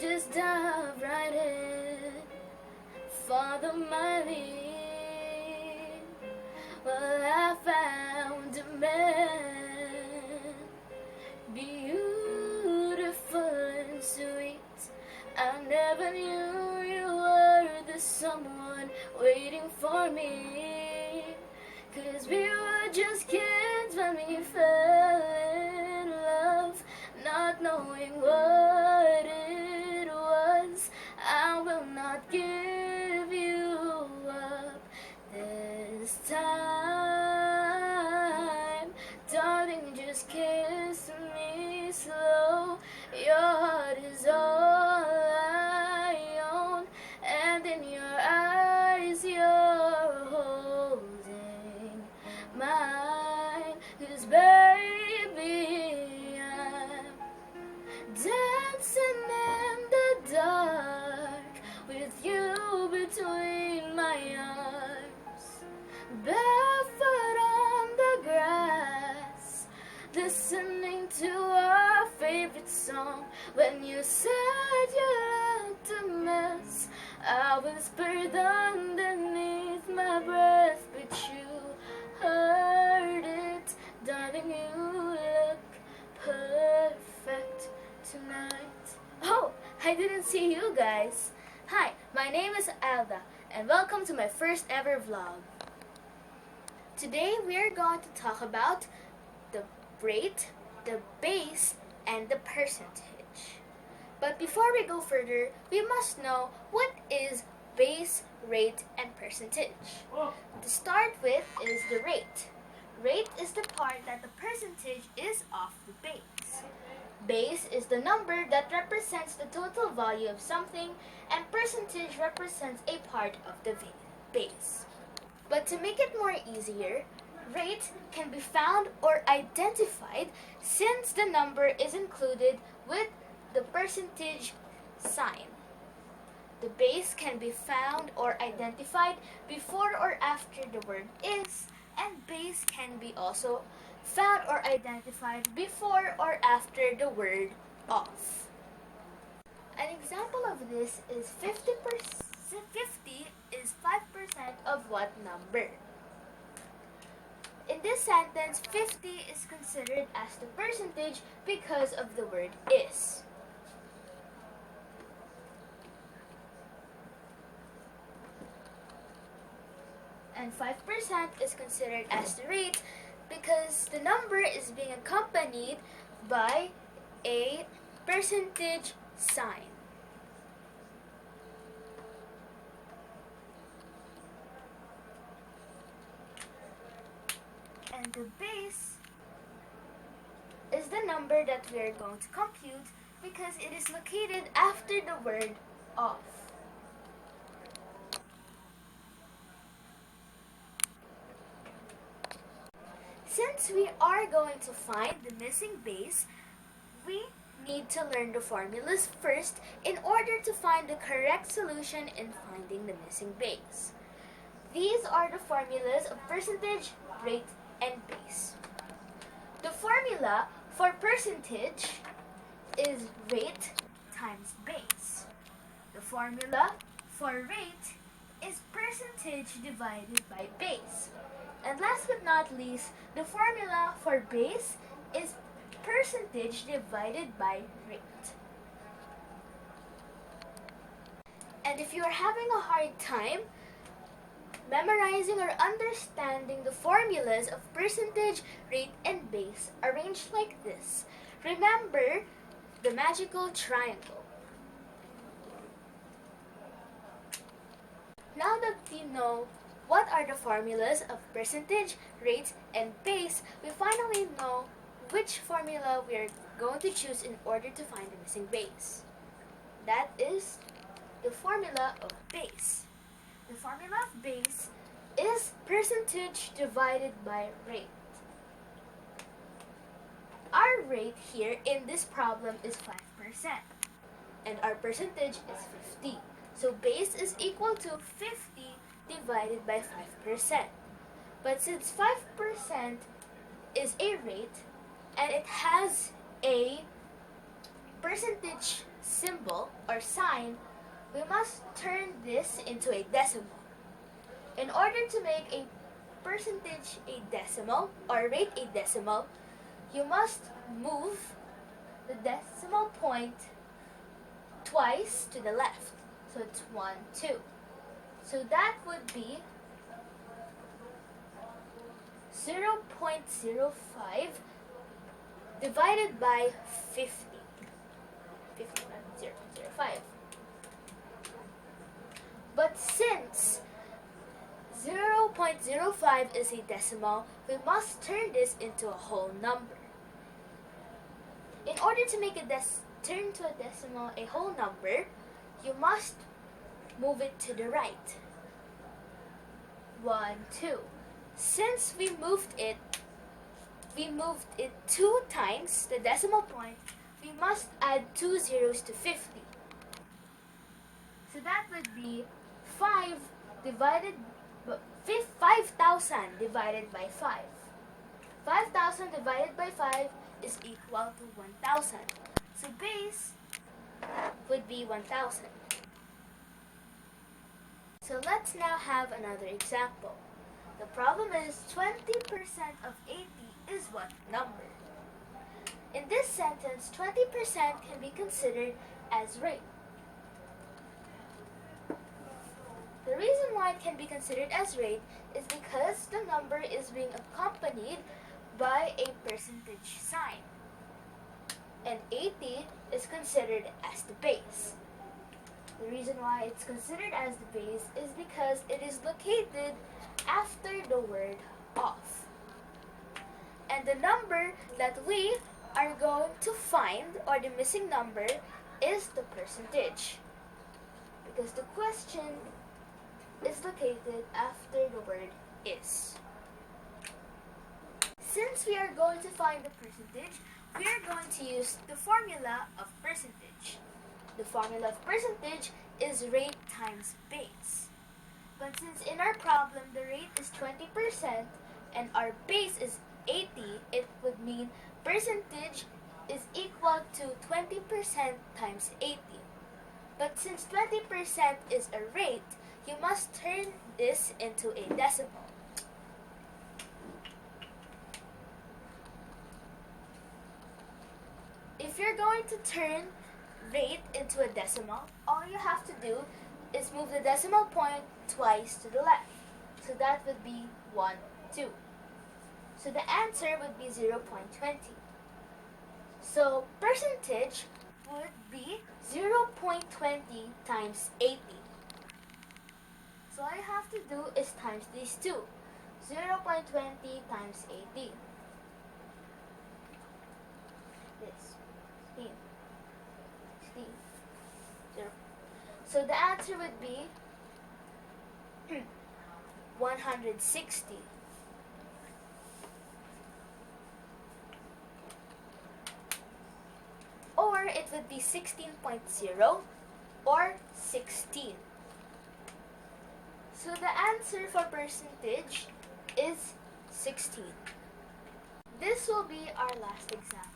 just dive right in, follow my lead. Well, I found a man, beautiful and sweet. I never knew you were the someone waiting for me. 'Cause we were just kids when we fell in love, not knowing what it was. I will not give you up this time. Darling, just kiss me slow. Your heart is all I own, and in your eyes you're holding mine. 'Cause baby, I'm dancing in the dark with you between my arms, barefoot on the grass, listening to our favorite song. When you said you looked a mess, I whispered underneath my breath, but you heard it. Darling, you look perfect tonight. Oh, I didn't see you guys. Hi, my name is Alda, and welcome to my first ever vlog. Today we are going to talk about the rate, the base, and the percentage. But before we go further, we must know what is base, rate, and percentage. To start with is the rate. Rate is the part that the percentage is of the base. Base is the number that represents the total value of something, and percentage represents a part of the base. But to make it more easier, rate can be found or identified since the number is included with the percentage sign. The base can be found or identified before or after the word is, and base can be also found or identified before or after the word of. An example of this is 50 is 5% of what number? In this sentence, 50 is considered as the percentage because of the word is. And 5% is considered as the rate because the number is being accompanied by a percentage sign. And the base is the number that we are going to compute because it is located after the word of. Since we are going to find the missing base, we need to learn the formulas first in order to find the correct solution in finding the missing base. These are the formulas of percentage, rate, and base. The formula for percentage is rate times base. The formula for rate is percentage divided by base. And last but not least, the formula for base is percentage divided by rate. And if you are having a hard time memorizing or understanding the formulas of percentage, rate, and base arranged like this, remember the magical triangle. Now that you know what are the formulas of percentage, rate, and base, we finally know which formula we are going to choose in order to find the missing base. That is the formula of base. The formula of base is percentage divided by rate. Our rate here in this problem is 5%, and our percentage is 50. So base is equal to 50 divided by 5%. But since 5% is a rate and it has a percentage symbol or sign, we must turn this into a decimal. In order to make a percentage a decimal or rate a decimal, you must move the decimal point twice to the left. So it's 1, 2. So that would be 0.05 divided by 50. 0.05. But since 0.05 is a decimal, we must turn this into a whole number. In order to make turn to a decimal a whole number, you must move it to the right. 1, 2. Since we moved it 2 times the decimal point, we must add 2 zeros to 50. So that would be 5,000 divided by 5. 5,000 divided by 5 is equal to 1,000. So base would be 1,000. So let's now have another example. The problem is 20% of 80 is what number? In this sentence, 20% can be considered as rate. The reason why it can be considered as rate is because the number is being accompanied by a percentage sign. And 80 is considered as the base. The reason why it's considered as the base is because it is located after the word off. And the number that we are going to find, or the missing number, is the percentage. Because the question is located after the word is. Since we are going to find the percentage, we are going to use the formula of percentage. The formula of percentage is rate times base. But since in our problem the rate is 20% and our base is 80, it would mean percentage is equal to 20% times 80. But since 20% is a rate, you must turn this into a decimal. If you're going to turn rate into a decimal, all you have to do is move the decimal point twice to the left. So that would be 1, 2. So the answer would be 0.20. So percentage would be 0.20 times 80. So all you have to do is times these two. 0.20 times 80. This. 16. 0. So the answer would be 160. Or it would be 16.0 or 16. So the answer for percentage is 16. This will be our last example.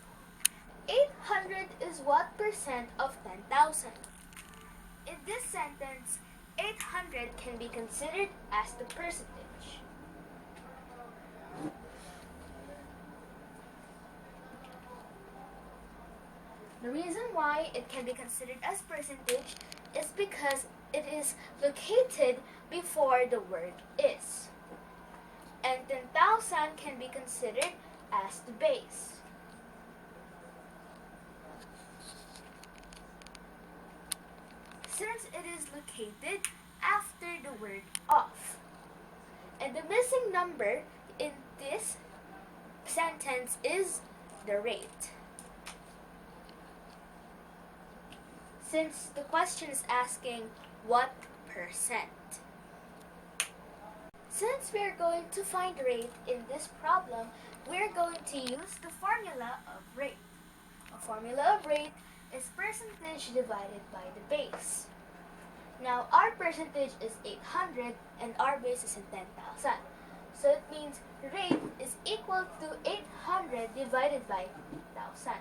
800 is what percent of 10,000? In this sentence, 800 can be considered as the percentage. The reason why it can be considered as percentage is because it is located before the word is. And 10,000 can be considered as the base. Since it is located after the word of. And the missing number in this sentence is the rate. Since the question is asking what percent. Since we are going to find rate in this problem, we are going to use the formula of rate. A formula of rate is percentage divided by the base. Now our percentage is 800 and our base is in 10,000. So it means rate is equal to 800 divided by 1,000.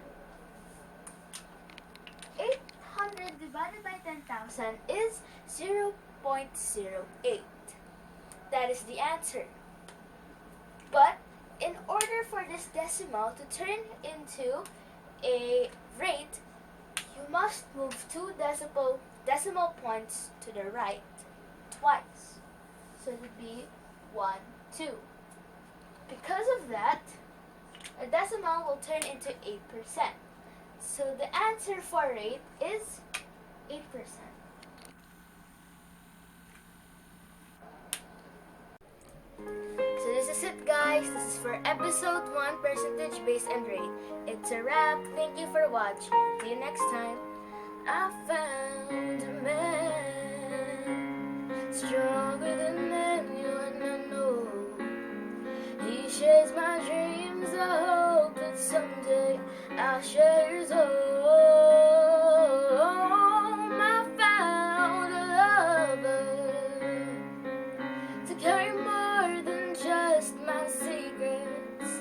500 divided by 10,000 is 0.08. That is the answer. But in order for this decimal to turn into a rate, you must move 2 decimal points to the right twice. So it would be 1, 2. Because of that, a decimal will turn into 8%. So the answer for rate is 8%. So this is it, guys. This is for episode 1, percentage base and rate. It's a wrap. Thank you for watching. See you next time. I found a man stronger than anyone I know. He shares my dreams. I hope that someday I'll share his home. I found a lover to carry more than just my secrets,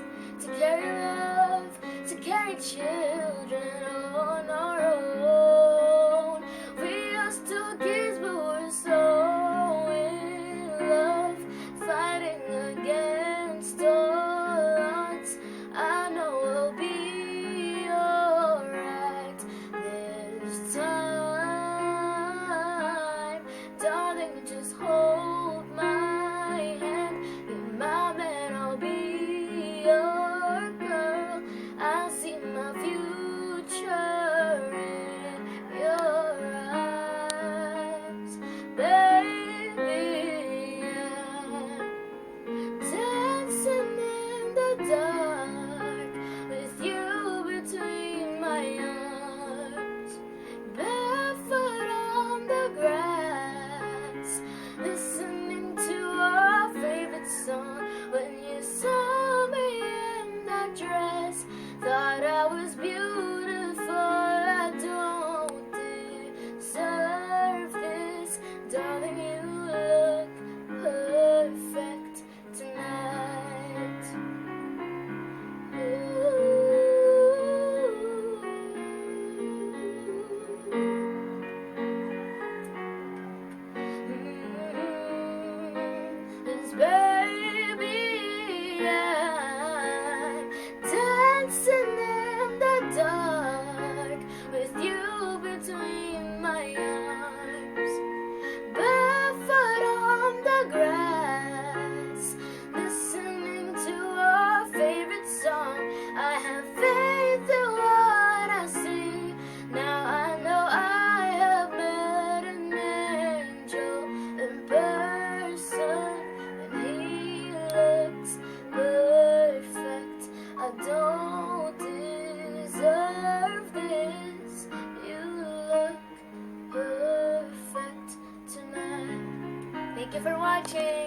to carry love, to carry children on our own. We are still kids, but we're so in love, fighting against all odds. I know we'll be alright this time. Darling, just hold my hand. Be my man, I'll be your girl. I see my future in your eyes, baby. I'm dancing in the dark with you between my arms, barefoot on the grass, listening to our favorite song. When you saw me in that dress, thought I was beautiful. I don't deserve this, darling. You look perfect tonight. Cause baby, I'm dancing in the dark with you between my arms, barefoot on the grass, listening to our favorite song. I have faith in what I see. Now I know I have met an angel in person, and he looks perfect. I don't deserve this. You look perfect tonight. Thank you for watching.